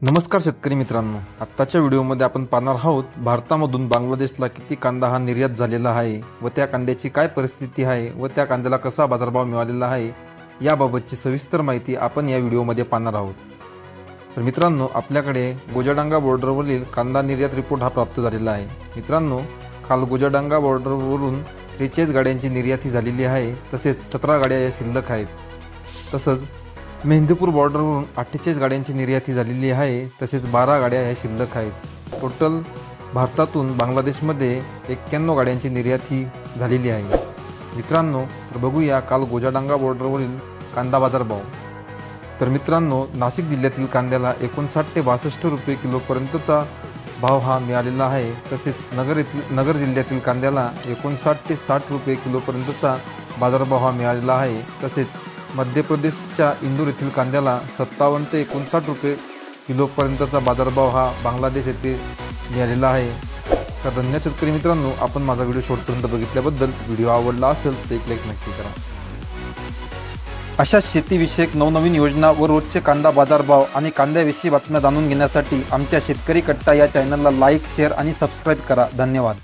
नमस्कार शेतकरी मित्रांनो, आत्ताच्या व्हिडिओमध्ये आपण पाहणार आहोत भारतामधून बांगलादेशला किती कांदा हा निर्यात झालेला आहे व त्या कांद्याची काय परिस्थिती आहे व त्या कांद्याला कसा बाजारभाव मिळालेला आहे याबाबतची सविस्तर माहिती आपण या व्हिडिओमध्ये पाहणार आहोत। तर मित्रांनो, आपल्याकडे गोजाडांगा बॉर्डरवरील कांदा निर्यात रिपोर्ट हा प्राप्त झालेला आहे। मित्रांनो, काल गोजाडांगा बॉर्डरवरून 43 गाड्यांची निर्यात झालेली आहे, तसेच 17 गाड्या या शिल्लक आहेत। तसंच मेहंदीपूर बॉर्डरवरून 48 गाड्यांची निर्याती झालेली आहे, तसेच 12 गाड्या ह्या शिल्लक आहेत। टोटल भारतातून बांगलादेशमध्ये 91 गाड्यांची निर्याती झालेली आहे। मित्रांनो, तर बघूया काल गोजाडांगा बॉर्डरवरील कांदा बाजारभाव। तर मित्रांनो, नाशिक जिल्ह्यातील कांद्याला 59 ते 62 रुपये किलोपर्यंतचा भाव हा मिळालेला आहे। तसेच नगर जिल्ह्यातील कांद्याला 59 ते 60 रुपये किलोपर्यंतचा बाजारभाव हा मिळालेला आहे। तसेच मध्य प्रदेशच्या इंदूर येथील कांद्याला 57 ते 59 रुपये किलोपर्यंतचा बाजारभाव हा बांगलादेश येथे मिळालेला आहे। तर धन्यवाद शेतकरी मित्रांनो, आपण माझा व्हिडिओ शेवटपर्यंत बघितल्याबद्दल। व्हिडिओ आवडला असेल तर एक लाईक नक्की करा। अशा शेतीविषयक नवनवीन योजना व रोजचे कांदा बाजारभाव आणि कांद्याविषयी बातम्या जाणून घेण्यासाठी आमच्या शेतकरी कट्टा या चॅनलला लाईक, शेअर आणि सबस्क्राईब करा। धन्यवाद।